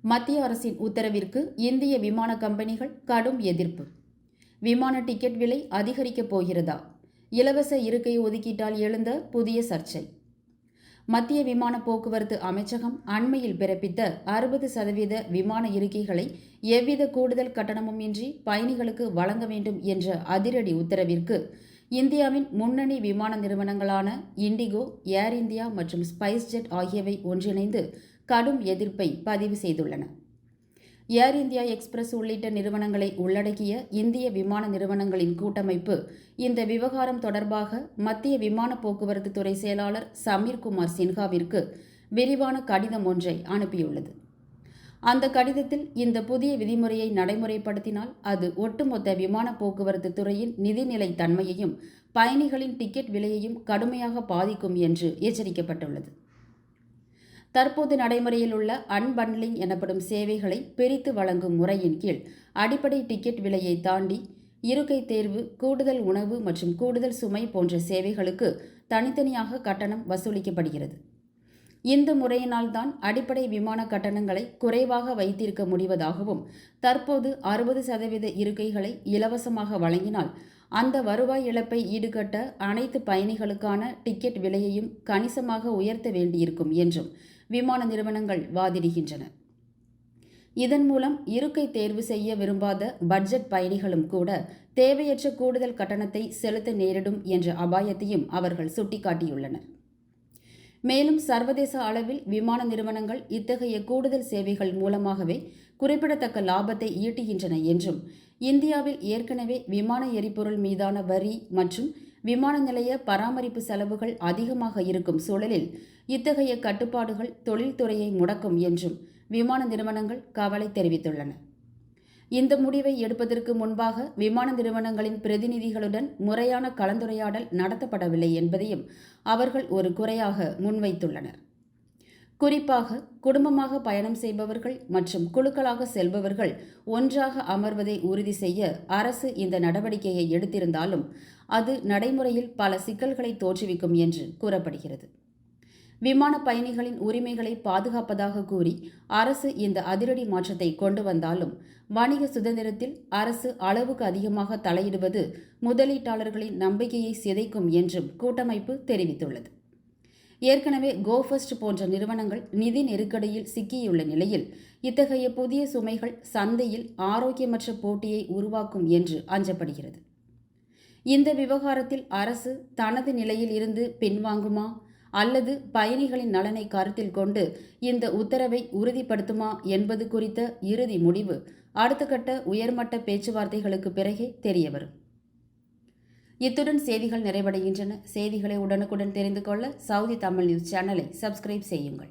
மத்திய அரசின் உத்தரவிற்கு இந்திய விமான கம்பெனிகள் கடும் எதிர்ப்பு. விமான டிக்கெட் விலை அதிகரிக்கப் போகிறதா? இலவச இருக்கை ஒதுக்கீட்டால் எழுந்த புதிய சர்ச்சை. மத்திய விமான போக்குவரத்து அமைச்சகம் அண்மையில் பிறப்பித்த 60% விமான இருக்கைகளை எவ்வித கூடுதல் கட்டணமும் இன்றி பயணிகளுக்கு வழங்க வேண்டும் என்ற அதிரடி உத்தரவிற்கு இந்தியாவின் முன்னணி விமான நிறுவனங்களான இண்டிகோ, ஏர் இந்தியா மற்றும் ஸ்பைஸ் ஜெட் ஆகியவை ஒன்றிணைந்து கடும் எதிர்ப்பை பதிவு செய்துள்ளன. ஏர் இந்தியா எக்ஸ்பிரஸ் உள்ளிட்ட நிறுவனங்களை உள்ளடக்கிய இந்திய விமான நிறுவனங்களின் கூட்டமைப்பு இந்த விவகாரம் தொடர்பாக மத்திய விமான போக்குவரத்து துறை செயலாளர் சமீர்குமார் சின்ஹாவிற்கு விரிவான கடிதம் ஒன்றை அனுப்பியுள்ளது. அந்த கடிதத்தில் இந்த புதிய விதிமுறையை நடைமுறைப்படுத்தினால் அது ஒட்டுமொத்த விமான போக்குவரத்து துறையின் நிதிநிலை தன்மையையும் பயணிகளின் டிக்கெட் விலையையும் கடுமையாக பாதிக்கும் என்று எச்சரிக்கப்பட்டுள்ளது. தற்போது நடைமுறையில் உள்ள அன்பண்ட்லிங் எனப்படும் சேவைகளை பிரித்து வழங்கும் முறையின் கீழ் அடிப்படை டிக்கெட் விலையை தாண்டி இருக்கை தேர்வு, கூடுதல் உணவு மற்றும் கூடுதல் சுமை போன்ற சேவைகளுக்கு தனித்தனியாக கட்டணம் வசூலிக்கப்படுகிறது. இந்த முறையினால்தான் அடிப்படை விமான கட்டணங்களை குறைவாக வைத்திருக்க முடிவதாகவும், தற்போது 60% இருக்கைகளை இலவசமாக வழங்கினால் அந்த வருவாய் இழப்பை ஈடுகட்ட அனைத்து பயணிகளுக்கான டிக்கெட் விலையையும் கணிசமாக உயர்த்த வேண்டியிருக்கும் என்றும் விமான நிறுவனங்கள் வாதிடுகின்றன. இதன் மூலம் இருக்கை தேர்வு செய்ய விரும்பாத பட்ஜெட் பயணிகளும் கூட தேவையற்ற கூடுதல் கட்டணத்தை செலுத்த நேரிடும் என்ற அபாயத்தையும் அவர்கள் சுட்டிக்காட்டியுள்ளனர். மேலும் சர்வதேச அளவில் விமான நிறுவனங்கள் இத்தகைய கூடுதல் சேவைகள் மூலமாகவே குறிப்பிடத்தக்க லாபத்தை ஈட்டுகின்றன என்றும், இந்தியாவில் ஏற்கனவே விமான எரிபொருள் மீதான வரி மற்றும் விமான நிலைய பராமரிப்பு செலவுகள் அதிகமாக இருக்கும் சூழலில் இத்தகைய கட்டுப்பாடுகள் தொழில்துறையை முடக்கும் என்றும் விமான நிறுவனங்கள் கவலை தெரிவித்துள்ளன. இந்த முடிவை எடுப்பதற்கு முன்பாக விமான நிறுவனங்களின் பிரதிநிதிகளுடன் முறையான கலந்துரையாடல் நடத்தப்படவில்லை என்பதையும் அவர்கள் ஒரு குறையாக முன்வைத்துள்ளனர். குறிப்பாக குடும்பமாக பயணம் செய்பவர்கள் மற்றும் குழுக்களாக செல்பவர்கள் ஒன்றாக அமர்வதை உறுதி செய்ய அரசு இந்த நடவடிக்கையை எடுத்திருந்தாலும் அது நடைமுறையில் பல சிக்கல்களை தோற்றுவிக்கும் என்று கூறப்படுகிறது. விமான பயணிகளின் உரிமைகளை பாதுகாப்பதாக கூறி அரசு இந்த அதிரடி மாற்றத்தை கொண்டு வந்தாலும் வணிக சுதந்திரத்தில் அரசு அளவுக்கு அதிகமாக தலையிடுவது முதலீட்டாளர்களின் நம்பிக்கையை சிதைக்கும் என்றும் கூட்டமைப்பு தெரிவித்துள்ளது. ஏற்கனவே கோஃபஸ்ட் போன்ற நிறுவனங்கள் நிதி நெருக்கடியில் சிக்கியுள்ள நிலையில் இத்தகைய புதிய சுமைகள் சந்தையில் ஆரோக்கியமற்ற போட்டியை உருவாக்கும் என்று அஞ்சப்படுகிறது. இந்த விவகாரத்தில் அரசு தனது நிலையில் இருந்து பின்வாங்குமா அல்லது பயணிகளின் நலனை கருத்தில் கொண்டு இந்த உத்தரவை உறுதிப்படுத்துமா என்பது குறித்த இறுதி முடிவு அடுத்த கட்ட உயர்மட்ட பேச்சுவார்த்தைகளுக்கு பிறகே தெரியவரும். இத்துடன் செய்திகள் நிறைவடைகின்றன. செய்திகளை உடனுக்குடன் தெரிந்து கொள்ள சவுதி தமிழ் நியூஸ் சேனலை சப்ஸ்கிரைப் செய்யுங்கள்.